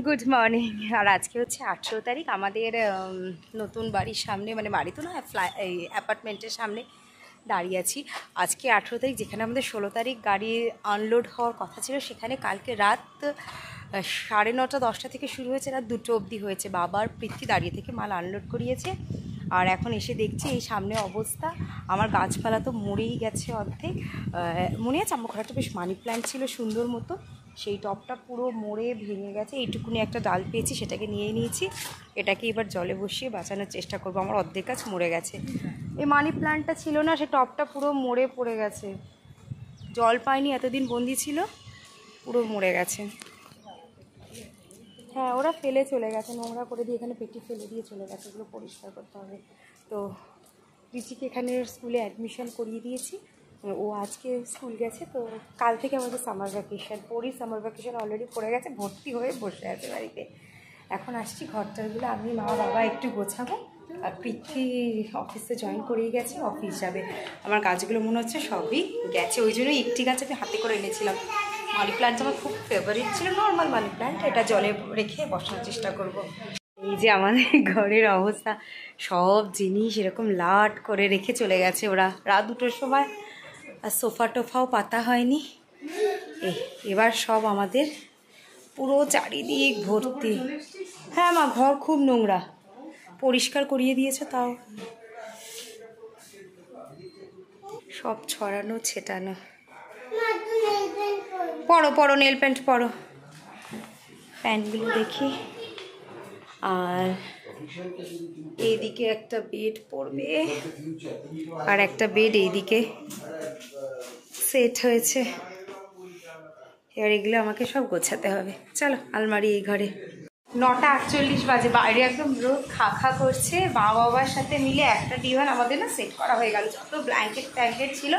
Good morning. আর আজকে হচ্ছে 18 তারিখ। আমাদের নতুন বাড়ির সামনে, মানে বাড়ি তো না, এই অ্যাপার্টমেন্টের সামনে দাঁড়িয়ে আছি। আজকে 18 তারিখ, যেখানে আমাদের 16 তারিখ গাড়ি আনলোড হওয়ার কথা ছিল, সেখানে কালকে রাত 9:30 10টা থেকে শুরু হয়েছে, রাত 2টো অবধি হয়েছে। বাবার পৃথ্বী দাঁড়িয়ে থেকে মাল আনলোড করিয়েছে। আর এখন এসে দেখছি এই সামনে অবস্থা। আমার গাছপালা তো মরেই গেছে অর্ধেক। মনে আছে আমার ঘরে একটা বেশ মানি প্ল্যান্ট ছিল সুন্দর মতো, সেই টবটা পুরো মরে ভেঙে গেছে। এইটুকুনি একটা ডাল পেয়েছি, সেটাকে নিয়ে নিয়েছি। এটাকে এবার জলে বসিয়ে বাঁচানোর চেষ্টা করবো। আমার অর্ধেক গাছ মরে গেছে। এই মানি প্ল্যান্টটা ছিল না, সে টবটা পুরো মরে পড়ে গেছে। জল পায়নি, এতদিন বন্দি ছিল, পুরো মরে গেছে। হ্যাঁ, ওরা ফেলে চলে গেছে, নোংরা করে দিয়ে এখানে পেটি ফেলে দিয়ে চলে গেছে। এগুলো পরিষ্কার করতে হবে। তো রিচিকে এখানে স্কুলে অ্যাডমিশন করিয়ে দিয়েছি। ও আজকে স্কুল গেছে। তো কাল থেকে আমাদের সামার ভ্যাকেশন। পরই সামার ভ্যাকেশন অলরেডি পড়ে গেছে, ভর্তি হয়ে বসে আছে বাড়িতে। এখন আসছি ঘরটারগুলো আমি মা বাবা একটু গোছাবো। আর পৃথ্বী অফিসে জয়েন করেই গেছে, অফিস যাবে। আমার গাছগুলো মনে হচ্ছে সবই গেছে, ওই জন্যই একটি গাছ আমি হাতে করে এনেছিলাম। মানি প্ল্যান্ট আমার খুব ফেভারিট ছিল, নর্মাল মানি প্ল্যান্ট। এটা জলে রেখে বসানোর চেষ্টা করব। এই যে আমাদের ঘরের অবস্থা, সব জিনিস এরকম লাট করে রেখে চলে গেছে ওরা রাত 2টোর সময়। আর সোফা টোফাও পাতা হয়নি। এবার সব আমাদের পুরো চারিদিক ভর্তি। হ্যাঁ মা, ঘর খুব নোংরা, পরিষ্কার করিয়ে দিয়েছে তাও। সব ছড়ানো ছেটানো। পরো পরো, নেল প্যান্ট পরো। প্যান্টগুলো দেখি। আর এইদিকে একটা বেড পড়বে, আর একটা বেড এইদিকে সেট হয়েছে। এবার এগুলো আমাকে সব গোছাতে হবে। চলো, আলমারি এই ঘরে। 9:48 বাজে, বাইরে একদম রোদ খা খা করছে। মা বাবার সাথে মিলে একটা ডিভান আমাদের না সেট করা হয়ে গেল। যত ব্ল্যাঙ্কেট ট্যাঙ্কেট ছিল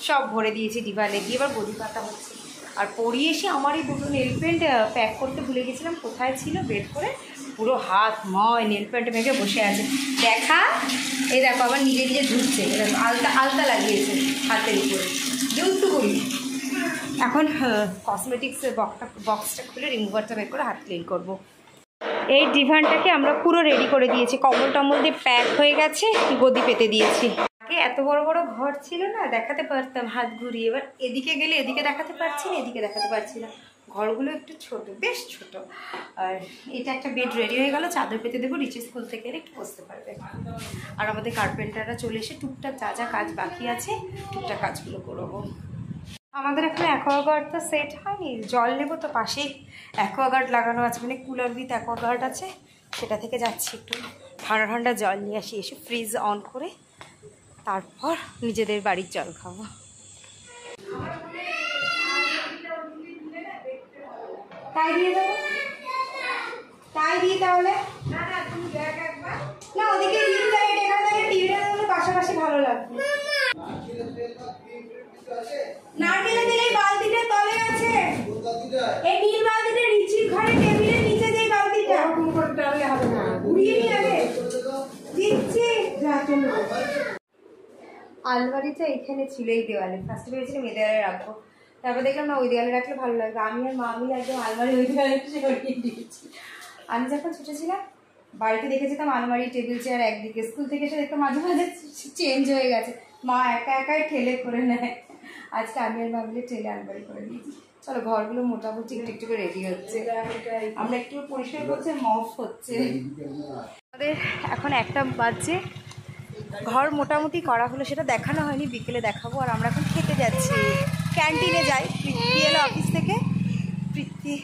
সব ভরে দিয়েছি ডিভানে দিয়ে, এবার গদি পাতা হচ্ছে। আর পরিয়ে এসে আমার এই 2টো নেল পেন্ট প্যাক করতে ভুলে গেছিলাম, কোথায় ছিল বের করে পুরো হাত ময় নেল পেন্ট মেখে বসে আছে। দেখা, এই দেখো আবার নিজে নিজে ধুচ্ছে, আলতা আলতা লাগিয়েছে হাতের উপরে, যেহেতু করি। এখন কসমেটিক্স বক্সটা খুলে রিমুভারটা বের করে হাত ক্লিন করবো। এই ডিভানটাকে আমরা পুরো রেডি করে দিয়েছি, কম্বল টম্বল দিয়ে প্যাক হয়ে গেছে, গদি পেতে দিয়েছি। আগে এত বড় বড় ঘর ছিল না, দেখাতে পারতাম হাত ঘুরিয়ে। এবার এদিকে গেলে এদিকে দেখাতে পারছি না, এদিকে দেখাতে পারছি না। ঘরগুলো একটু ছোট, বেশ ছোট। আর এটা একটা বেড রেডি হয়ে গেল, চাদর পেতে দেবো, রিচি স্কুল থেকে এলে একটু বসতে পারবে। আর আমাদের কার্পেন্টাররা চলে এসে টুকটাক যা যা কাজ বাকি আছে টুকটাক কাজগুলো করবো। আমাদের এখানে অ্যাকোয়াগার্ড তো সেট হয়নি, জল নেবো তো পাশেই অ্যাকোয়াগার্ড লাগানো আছে, মানে কুলার উইথ অ্যাকোয়াগার্ড আছে। সেটা থেকে যাচ্ছি একটু ঠান্ডা ঠান্ডা জল নিয়ে আসি, এসে ফ্রিজ অন করে তারপর নিজেদের বাড়ির জল খাবো। তাই দিয়ে দেবো, তাই দিই তাহলে। না ওদিকে টিভিটা পাশাপাশি ভালো লাগবে। নারকেলের তেল এই বালতিটার তলে আছে, এই নীল বালতিটা রিচির ঘরে টেবিলের নিচে, যে বালতিটা ওরকম করে টানলে হবে না, ঘুরিয়ে নি আগে দিচ্ছি। আলমারিটা এখানে ছিল এই দেওয়ালে, ফার্স্টে ভেবেছিলাম এই দেওয়ালে রাখবো, তারপর দেখলাম না ওই দেওয়ালে রাখলে ভালো লাগবে। আমি আর মা মিলে একদম আলমারি ওই দেওয়ালে সরিয়ে দিয়েছি। আমি যখন ছোটো ছিলাম বাড়িতে দেখে যেতাম আলমারি টেবিল চেয়ার একদিকে, স্কুল থেকে এসে দেখতাম মাঝে মাঝে চেঞ্জ হয়ে গেছে, মা একা একাই ঠেলে করে নেয়। আজকে আমি আর মা মিলে ঠেলে আলমারি করে দিয়েছি। চলো, ঘরগুলো মোটামুটি একটু একটু করে রেডি হচ্ছে, আমরা একটু পরিষ্কার করছি, মফ হচ্ছে। আমাদের এখন 1টা বাজছে, ঘর মোটামুটি করা হলো, সেটা দেখানো হয়নি, বিকেলে দেখাবো। আর আমরা এখন খেতে যাচ্ছি, ক্যান্টিনে যাই। পৃথ্বী এলো অফিস থেকে, পৃথ্বী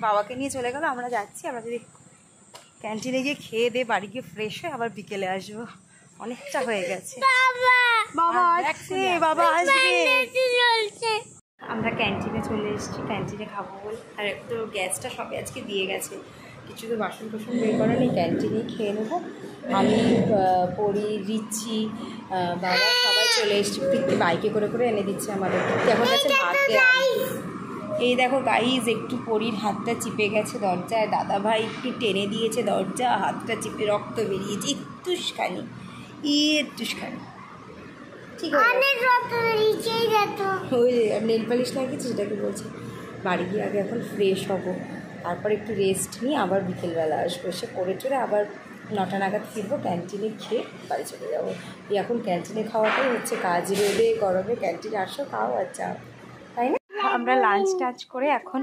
বাবাকে নিয়ে চলে গেল, আমরা যাচ্ছি। আমরা যদি ক্যান্টিনে গিয়ে খেয়ে দিয়ে বাড়ি গিয়ে ফ্রেশ হয়ে আবার বিকেলে আসবো, অনেকটা হয়ে গেছে। বাবা আসছে, বাবা আসবে। আমরা ক্যান্টিনে চলে এসেছি, ক্যান্টিনে খাবো বলে। আর একটু গ্যাসটা সবে আজকে দিয়ে গেছে, কিছু তো বাসন কোসন বের করা নেই, ক্যান্টিনেই খেয়ে নেবো। আমি পড়ি, রিচি, বাবা সবাই চলে এসেছি। পৃথ্বী বাইকে করে করে এনে দিচ্ছে আমাদের। এখন গেছে ভাতে। এই দেখো গাইজ, একটু পরীর হাতটা চিপে গেছে দরজায়, দাদা ভাই একটু টেনে দিয়েছে দরজা, হাতটা চিপে রক্ত বেরিয়েছে একটুখানি, একটুখানি। ঠিক আছে, ওই নেল পালিশ লাগিয়েছি, সেটাকে বলছি। বাড়ি গিয়ে আগে এখন ফ্রেশ হবো, তারপর একটু রেস্ট নিয়ে আবার বিকেলবেলা আসবো, এসে করে টোরে আবার 9টা নাগাদ ফিরবো, ক্যান্টিনে খেয়ে বাড়ি চলে যাবো। এখন ক্যান্টিনে খাওয়াটাই হচ্ছে কাজ, রোদে গরমে ক্যান্টিনে আসো খাও আর যাও, তাই না? আমরা লাঞ্চ টাঞ্চ করে এখন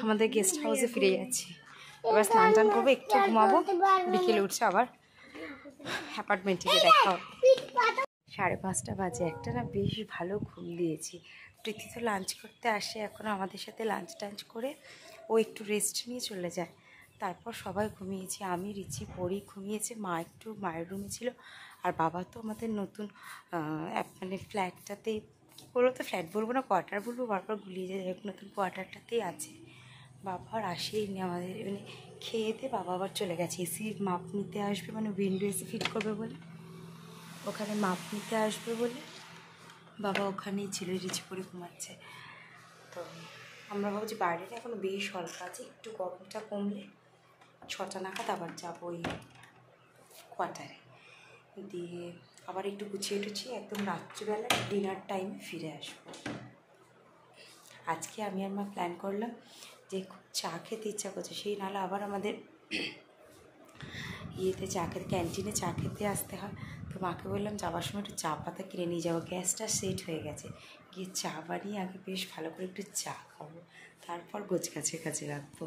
আমাদের গেস্ট হাউসে ফিরে যাচ্ছি। এবার স্নান টান করবো, একটু ঘুমাবো, বিকেলে উঠছে আবার অ্যাপার্টমেন্টে গিয়ে দেখা হবে। 5:30 বাজে, একটা না বেশ ভালো ঘুম দিয়েছি। প্রীতি তো লাঞ্চ করতে আসে, এখন আমাদের সাথে লাঞ্চ টাঞ্চ করে ও একটু রেস্ট নিয়ে চলে যায়। তারপর সবাই ঘুমিয়েছি, আমি রিচি পড়ি ঘুমিয়েছে, মা একটু মায়ের রুমে ছিল, আর বাবা তো আমাদের নতুন মানে ফ্ল্যাটটাতেই, কী বলবো তো ফ্ল্যাট বলবো না কোয়ার্টার বলবো, বারবার গুলিয়ে যায়, নতুন কোয়ার্টারটাতেই আছে। বাবা আর আসেইনি আমাদের, মানে খেয়ে দিয়ে বাবা আবার চলে গেছে, এসির মাপ নিতে আসবে, মানে উইন্ডো এসি ফিট করবে বলে, ওখানে মাপ নিতে আসবে বলে বাবা ওখানেই ছিল, রিচি করে ঘুমাচ্ছে। তো আমরা ভাবছি বাইরেটা এখন বেশ হালকা আছে, একটু গরমটা কমলে 6টা নাগাদ আবার যাবো ওই কোয়ার্টারে, দিয়ে আবার একটু গুছিয়ে টুছিয়ে একদম রাত্রিবেলা ডিনার টাইমে ফিরে আসবো। আজকে আমি আর মা প্ল্যান করলাম যে খুব চা খেতে ইচ্ছা করছে, সেই নাহলে আবার আমাদের ইয়েতে চা খেতে, ক্যান্টিনে চা খেতে আসতে হয়। তো মাকে বললাম যাওয়ার সময় একটু চা পাতা কিনে নিয়ে যাবো, গ্যাসটা সেট হয়ে গেছে, গিয়ে চা বানিয়ে আগে বেশ ভালো করে একটু চা খাবো, তারপর গোছগাছের কাছে রাখবো।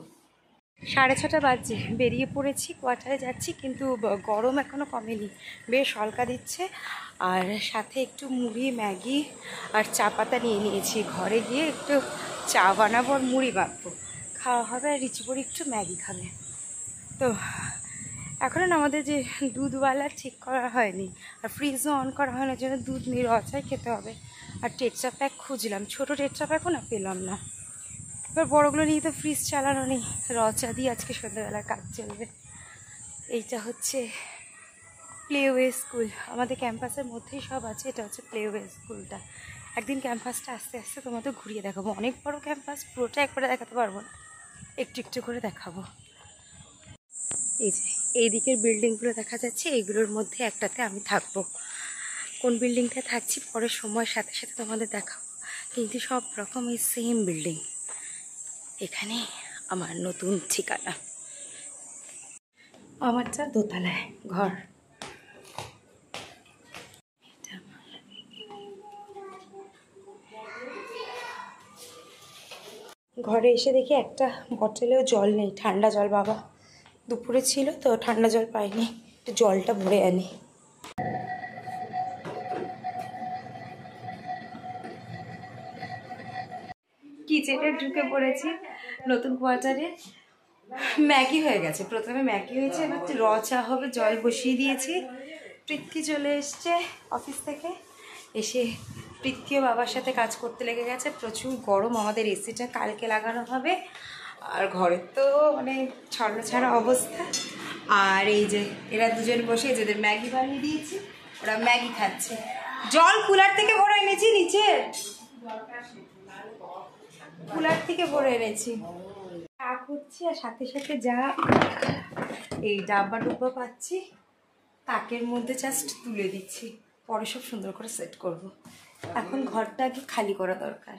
6:30 বাজে, বেরিয়ে পড়েছি, কোয়ার্টারে যাচ্ছি, কিন্তু গরম এখনও কমেনি, বেশ হালকা দিচ্ছে। আর সাথে একটু মুড়ি ম্যাগি আর চা পাতা নিয়ে নিয়েছি, ঘরে গিয়ে একটু চা বানাবো আর মুড়ি মাখবো, খাওয়া হবে, আর রিচি পরে একটু ম্যাগি খাবে। তো এখনও আমাদের যে দুধওয়ালা ঠিক করা হয়নি, আর ফ্রিজও অন করা হয় না, জন্য দুধ নিয়ে রচাই খেতে হবে। আর টেট্রা প্যাক খুঁজলাম, ছোটো টেট্রা প্যাকও না পেলাম না, এবার বড়গুলো নিয়ে তো ফ্রিজ চালানো নেই, রচা দিয়ে আজকে সন্ধ্যাবেলার কাজ চলবে। এইটা হচ্ছে প্লেওয়ে স্কুল, আমাদের ক্যাম্পাসের মধ্যেই সব আছে, এটা হচ্ছে প্লেওয়ে স্কুলটা। একদিন ক্যাম্পাসটা আস্তে আস্তে তোমাদের ঘুরিয়ে দেখাবো, অনেক বড় ক্যাম্পাস, পুরোটা একবারে দেখাতে পারবো না, একটু একটু করে দেখাবো। এই যে এই দিকের বিল্ডিংগুলো দেখা যাচ্ছে, এইগুলোর মধ্যে একটাতে আমি থাকবো, কোন বিল্ডিংটা থাকছি পরে সময়ের সাথে সাথে তোমাদের দেখাবো, কিন্তু সব রকম এই সেম বিল্ডিং। এখানে আমার নতুন ঠিকানা, আমারটা দোতলায় ঘর। ঘরে এসে দেখি একটা বটলেও জল নেই, ঠান্ডা জল, বাবা দুপুরে ছিল তো ঠান্ডা জল পাইনি, একটু জলটা ভরে আনি। কিচেনে ঢুকে পড়েছি নতুন কোয়ার্টারে, ম্যাগি হয়ে গেছে, প্রথমে ম্যাগি হয়েছে, এবার র চা হবে, জল বসিয়ে দিয়েছি। প্রীতি চলে এসছে অফিস থেকে, এসে প্রীতিও বাবার সাথে কাজ করতে লেগে গেছে, প্রচুর গরম, আমাদের এসিটা কালকে লাগানো হবে, আর ঘরের তো মানে ছড়া ছাড়া অবস্থা। আর এই যে এরা দুজন বসে যেদের ম্যাগি বানিয়ে দিয়েছি, ওরা ম্যাগি খাচ্ছে, জল কুলার থেকে ভরে এনেছি, নিচে কুলার থেকে ভরে এনেছি, চা করছি, আর সাথে সাথে যা এই ডাব্বা ডুব্বা পাচ্ছি তাকের মধ্যে জাস্ট তুলে দিচ্ছি, পরে সব সুন্দর করে সেট করব। এখন ঘরটা আগে খালি করা দরকার।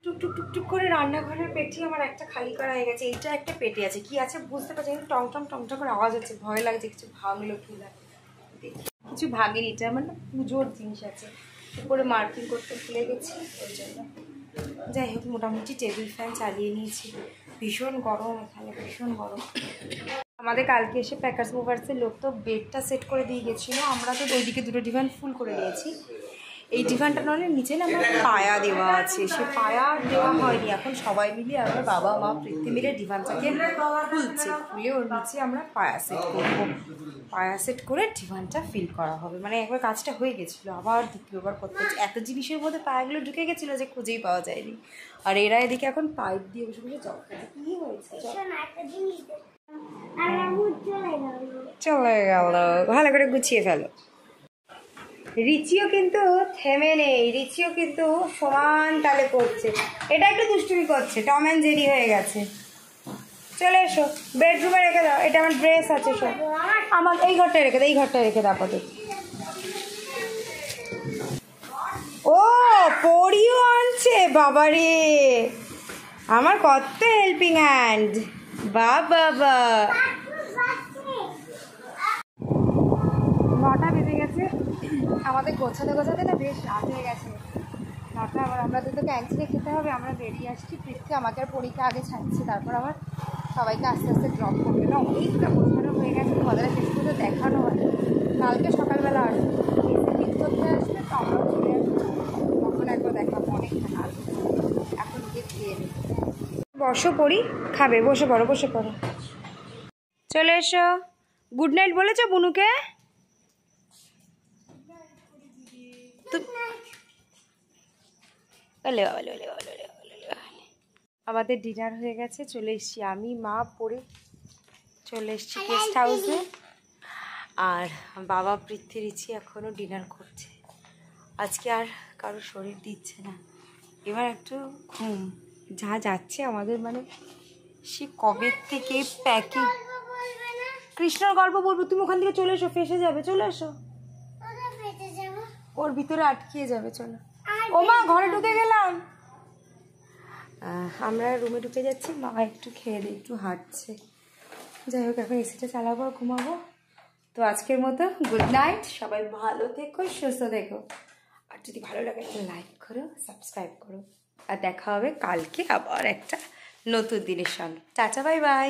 টুকটুক টুকটুক করে রান্নাঘরের পেটি আমার একটা খালি করা হয়ে গেছে, এইটা একটা পেটি আছে, কি আছে বুঝতে পারছি, কিন্তু টং টং টং টং করে আওয়াজ হচ্ছে, ভয় লাগছে কিছু ভাঙলো কি না, কিছু ভাঙেনি, এটা আমার না পুজোর জিনিস আছে, উপরে মার্কিং করতে ভুলে গেছি ওই জন্য। যাই হোক, মোটামুটি টেবিল ফ্যান চালিয়ে নিয়েছি, ভীষণ গরম এখানে, ভীষণ গরম। আমাদের কালকে এসে প্যাকার্স মুভার্সের লোক তো বেডটা সেট করে দিয়ে গেছিলো, আমরা তো ওইদিকে দুটো ডিভান ফুল করে নিয়েছি, এই ডিভানটা নাহলে নিচে না আমার পায়া দেওয়া আছে, সে পায়া দেওয়া হয়নি, এখন সবাই মিলে আমার বাবা মা প্রীতি মিলে ডিভানটাকে খুলছে, খুলে ওর নিচে আমরা পায়া সেট করবো, পায়া সেট করে ডিভানটা ফিল করা হবে, মানে একবার কাজটা হয়ে গেছিলো, আবার দ্বিতীয়বার করতে হচ্ছে, এত জিনিসের মধ্যে পায়াগুলো ঢুকে গেছিলো যে খুঁজেই পাওয়া যায়নি, আর এরা এদিকে এখন পাইপ দিয়ে বসে বসে জল খাচ্ছে। কি হয়েছে চলে গেল, ভালো করে গুছিয়ে ফেলো। রিচিও কিন্তু থেমে নেই, রিচিও কিন্তু সমান তালে করছে, এটা একটু দুষ্টুমি করছে, টম অ্যান্ড জেরি হয়ে গেছে। চলে এসো, বেডরুমে রেখে দাও, এটা আমার ড্রেস আছে সব, আমার এই ঘরটায় রেখে দাও, এই ঘরটায় রেখে দাও আপাতত। বাবারে, আমার কত হেল্পিং হ্যান্ড, বাবা। 9টা বেজে গেছে, আমাদের গোছাতে গোছাতে না বেশ রাত হয়ে গেছে। 9টা, আবার আমরা তো ক্যান্টিনে খেতে হবে, আমরা বেরিয়ে আসছি। পৃথ্বী আমাকে আর পরীক্ষা আগে ছাড়ছি, তারপর আবার সবাইকে আস্তে আস্তে ড্রপ করবে না। অনেকটা গোছানো হয়ে গেছে, তোমাদের শেষ পর্যন্ত দেখানো হয়। কালকে সকালবেলা আসবে, এসে পিক করতে আসবে, তো আমরাও চলে আসবো, তখন একবার দেখাবো। অনেকটা কাজ, এখন গিয়ে খেয়ে নিই। বসো পড়ি, খাবে, বসে পড়ো, বসে পড়ো, চলে এসো। গুড নাইট বলেছো বুনুকে? আমাদের ডিনার হয়ে গেছে, চলে এসছি আমি, মা পড়ে চলে এসছি গেস্ট হাউসে। আর বাবা পৃথ্বীর ইচ্ছে এখনও ডিনার করছে। আজকে আর কারো শরীর দিচ্ছে না, এবার একটু ঘুম। যা যাচ্ছে আমাদের, মানে সে কবে থেকে প্যাকিং। কৃষ্ণর গল্প বলবো, তুমি ওখান থেকে চলে এসো, ফেসে যাবে, চলে এসো। ওর ভিতরে আটকিয়ে যাবে, চলো। ও মা, ঘরে ঢুকে গেলাম। আমরা রুমে ঢুকে যাচ্ছি, মা একটু খেয়ে দিয়ে একটু হাঁটছে। যাই হোক, এখন এসিটা চালাবো আর ঘুমাবো। তো আজকের মতো গুড নাইট, সবাই ভালো থেকো, সুস্থ থেকো। আর যদি ভালো লাগে একটা লাইক করো, সাবস্ক্রাইব করো। আর দেখা হবে কালকে আবার একটা নতুন দিনের সঙ্গে। Tata, bye bye.